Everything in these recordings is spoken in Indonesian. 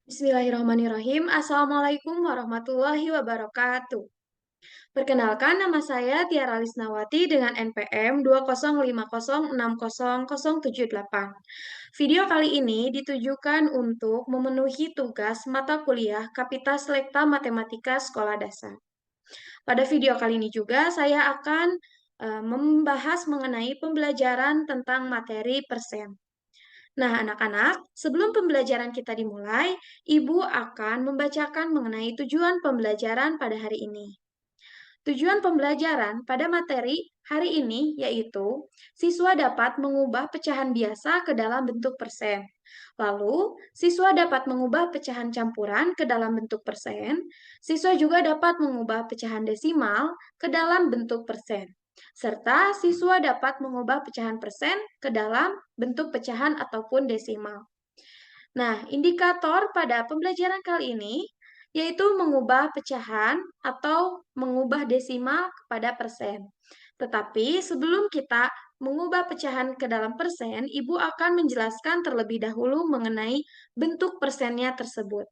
Bismillahirrahmanirrahim. Assalamualaikum warahmatullahi wabarakatuh. Perkenalkan, nama saya Tiara Lisnawati dengan NPM 205060078. Video kali ini ditujukan untuk memenuhi tugas mata kuliah Kapita Selekta Matematika Sekolah Dasar. Pada video kali ini juga saya akan membahas mengenai pembelajaran tentang materi persen. Nah, anak-anak, sebelum pembelajaran kita dimulai, Ibu akan membacakan mengenai tujuan pembelajaran pada hari ini. Tujuan pembelajaran pada materi hari ini yaitu siswa dapat mengubah pecahan biasa ke dalam bentuk persen. Lalu, siswa dapat mengubah pecahan campuran ke dalam bentuk persen. Siswa juga dapat mengubah pecahan desimal ke dalam bentuk persen. Serta siswa dapat mengubah pecahan persen ke dalam bentuk pecahan ataupun desimal. Nah, indikator pada pembelajaran kali ini yaitu mengubah pecahan atau mengubah desimal kepada persen. Tetapi sebelum kita mengubah pecahan ke dalam persen, Ibu akan menjelaskan terlebih dahulu mengenai bentuk persennya tersebut.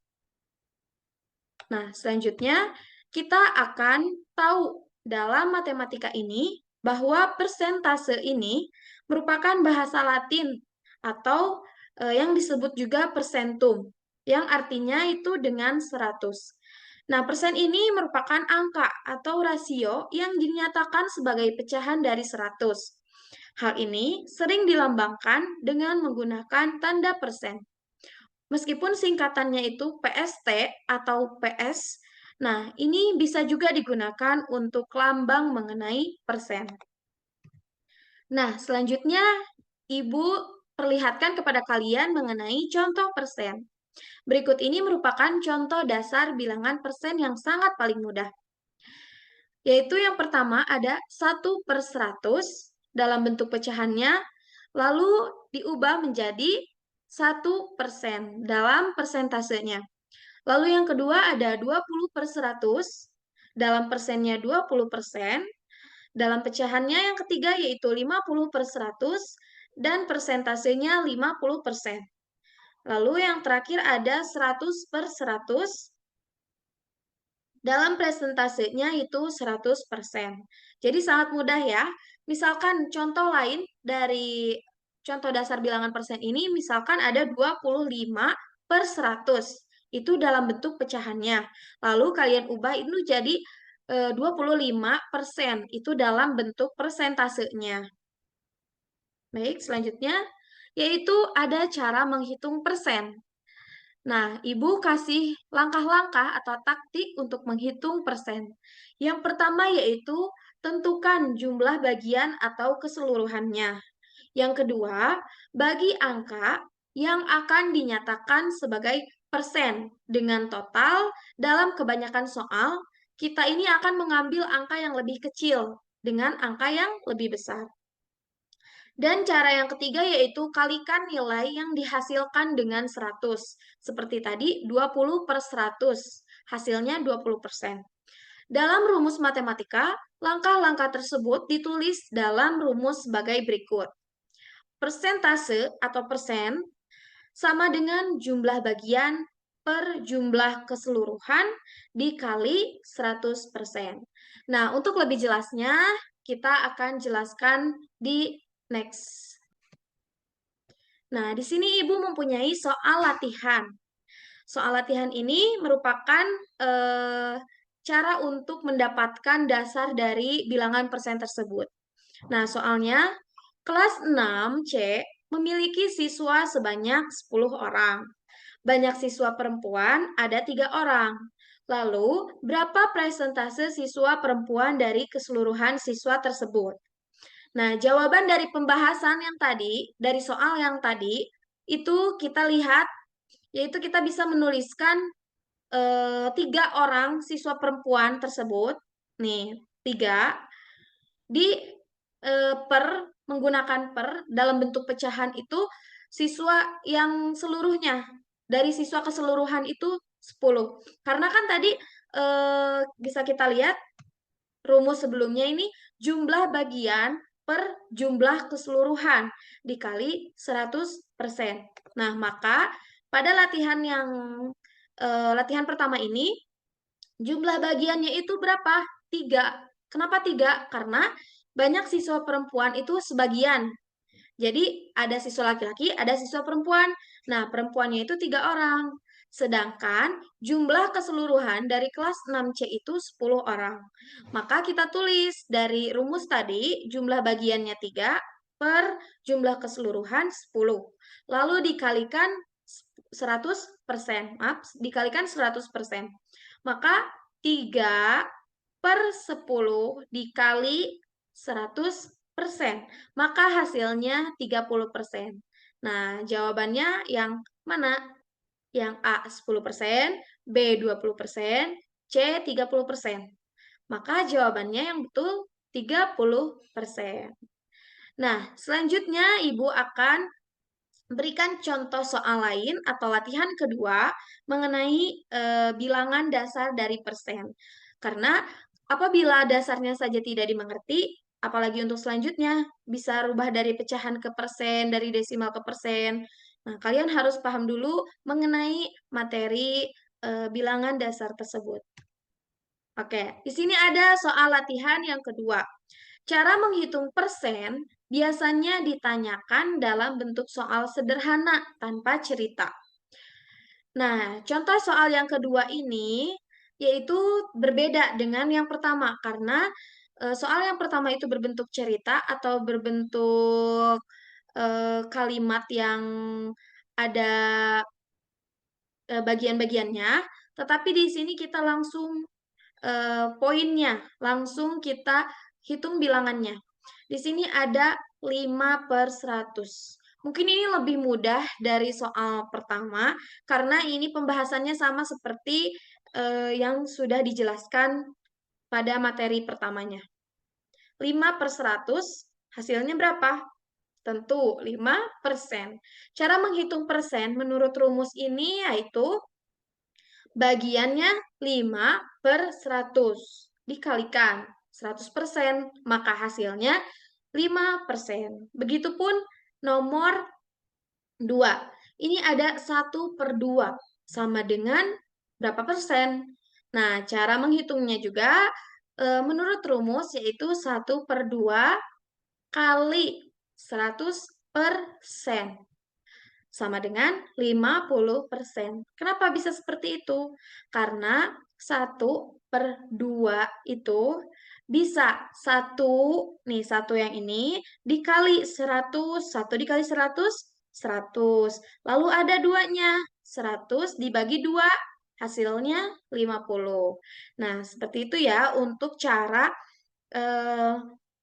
Nah, selanjutnya kita akan tahu dalam matematika ini bahwa persentase ini merupakan bahasa Latin atau yang disebut juga persentum, yang artinya itu dengan 100. Nah, persen ini merupakan angka atau rasio yang dinyatakan sebagai pecahan dari 100. Hal ini sering dilambangkan dengan menggunakan tanda persen. Meskipun singkatannya itu PST atau PS, nah ini bisa juga digunakan untuk lambang mengenai persen. Nah, selanjutnya Ibu perlihatkan kepada kalian mengenai contoh persen. Berikut ini merupakan contoh dasar bilangan persen yang sangat paling mudah. Yaitu yang pertama ada 1/100 dalam bentuk pecahannya, lalu diubah menjadi 1% dalam persentasenya. Lalu yang kedua ada 20/100, dalam persennya 20%, dalam pecahannya yang ketiga yaitu 50/100, dan persentasenya 50%. Lalu yang terakhir ada 100/100, dalam presentasenya itu 100%. Jadi sangat mudah ya. Misalkan contoh lain dari contoh dasar bilangan persen ini, misalkan ada 25/100. Itu dalam bentuk pecahannya. Lalu kalian ubah itu jadi 25%. Itu dalam bentuk persentasenya. Baik, selanjutnya yaitu ada cara menghitung persen. Nah, Ibu kasih langkah-langkah atau taktik untuk menghitung persen. Yang pertama yaitu tentukan jumlah bagian atau keseluruhannya. Yang kedua, bagi angka yang akan dinyatakan sebagai persen dengan total. Dalam kebanyakan soal, kita ini akan mengambil angka yang lebih kecil dengan angka yang lebih besar. Dan cara yang ketiga yaitu kalikan nilai yang dihasilkan dengan 100. Seperti tadi 20/100, hasilnya 20%. Dalam rumus matematika, langkah-langkah tersebut ditulis dalam rumus sebagai berikut. Persentase atau persen sama dengan jumlah bagian per jumlah keseluruhan dikali 100%. Nah, untuk lebih jelasnya, kita akan jelaskan di next. Nah, di sini Ibu mempunyai soal latihan. Soal latihan ini merupakan cara untuk mendapatkan dasar dari bilangan persen tersebut. Nah, soalnya kelas 6C memiliki siswa sebanyak 10 orang. Banyak siswa perempuan ada 3 orang. Lalu, berapa persentase siswa perempuan dari keseluruhan siswa tersebut? Nah, jawaban dari pembahasan yang tadi, dari soal yang tadi, itu kita lihat, yaitu kita bisa menuliskan 3 orang siswa perempuan tersebut, nih, 3, di menggunakan per, dalam bentuk pecahan itu, siswa yang seluruhnya, dari siswa keseluruhan itu 10. Karena kan tadi bisa kita lihat, rumus sebelumnya ini jumlah bagian per jumlah keseluruhan dikali 100%. Nah, maka Pada latihan pertama ini, jumlah bagiannya itu berapa? 3. Kenapa 3? Karena banyak siswa perempuan itu sebagian. Jadi ada siswa laki-laki, ada siswa perempuan. Nah, perempuannya itu 3 orang. Sedangkan jumlah keseluruhan dari kelas 6C itu 10 orang. Maka kita tulis dari rumus tadi, jumlah bagiannya 3 per jumlah keseluruhan 10. Lalu dikalikan 100%. Maaf, dikalikan 100%. Maka 3 per 10 dikali 100%. Maka hasilnya 30%. Nah, jawabannya yang mana? Yang A 10%, B 20%, C 30%. Maka jawabannya yang betul 30%. Nah, selanjutnya Ibu akan berikan contoh soal lain atau latihan kedua mengenai bilangan dasar dari persen. Karena apabila dasarnya saja tidak dimengerti, apalagi untuk selanjutnya, bisa rubah dari pecahan ke persen, dari desimal ke persen. Nah, kalian harus paham dulu mengenai materi bilangan dasar tersebut. Oke, di sini ada soal latihan yang kedua. Cara menghitung persen biasanya ditanyakan dalam bentuk soal sederhana tanpa cerita. Nah, contoh soal yang kedua ini yaitu berbeda dengan yang pertama karena soal yang pertama itu berbentuk cerita atau berbentuk kalimat yang ada bagian-bagiannya, tetapi di sini kita langsung poinnya, langsung kita hitung bilangannya. Di sini ada 5/100. Mungkin ini lebih mudah dari soal pertama, karena ini pembahasannya sama seperti yang sudah dijelaskan pada materi pertamanya. 5/100, hasilnya berapa? Tentu 5%. Cara menghitung persen menurut rumus ini yaitu bagiannya 5/100 dikalikan 100%, maka hasilnya 5%. Begitupun nomor 2. Ini ada 1/2 sama dengan berapa persen? Nah, cara menghitungnya juga menurut rumus yaitu 1/2 kali 100% sama dengan 50%. Kenapa bisa seperti itu? Karena 1/2 itu bisa 1 yang ini dikali 100, 1 dikali 100, 100. Lalu ada 2-nya, 100 dibagi 2, hasilnya 50. Nah, seperti itu ya untuk cara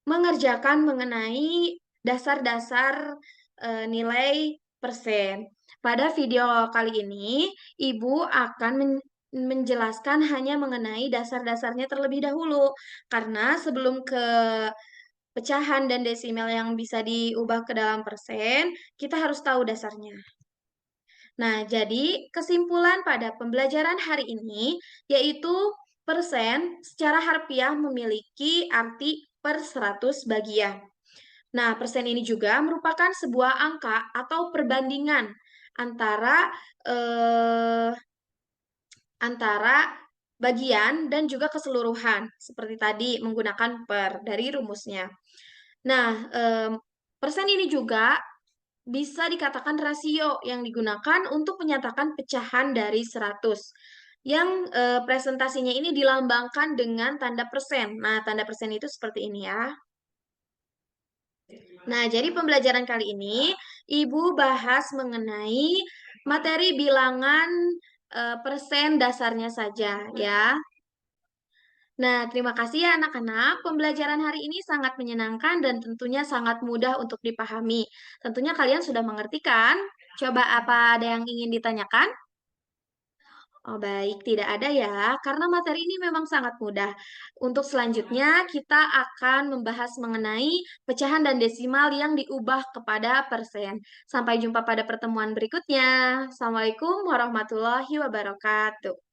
mengerjakan mengenai dasar-dasar nilai persen. Pada video kali ini, Ibu akan menjelaskan hanya mengenai dasar-dasarnya terlebih dahulu. Karena sebelum ke pecahan dan desimal yang bisa diubah ke dalam persen, kita harus tahu dasarnya. Nah, jadi kesimpulan pada pembelajaran hari ini yaitu persen secara harfiah memiliki arti per 100 bagian. Nah, persen ini juga merupakan sebuah angka atau perbandingan antara bagian dan juga keseluruhan. Seperti tadi menggunakan per dari rumusnya. Nah, persen ini juga bisa dikatakan rasio yang digunakan untuk menyatakan pecahan dari 100. Yang presentasinya ini dilambangkan dengan tanda persen. Nah, tanda persen itu seperti ini ya. Nah, jadi pembelajaran kali ini Ibu bahas mengenai materi bilangan persen dasarnya saja ya. Nah, terima kasih ya anak-anak. Pembelajaran hari ini sangat menyenangkan dan tentunya sangat mudah untuk dipahami. Tentunya kalian sudah mengerti kan? Coba apa ada yang ingin ditanyakan? Oh, baik, tidak ada ya, karena materi ini memang sangat mudah. Untuk selanjutnya, kita akan membahas mengenai pecahan dan desimal yang diubah kepada persen. Sampai jumpa pada pertemuan berikutnya. Assalamualaikum warahmatullahi wabarakatuh.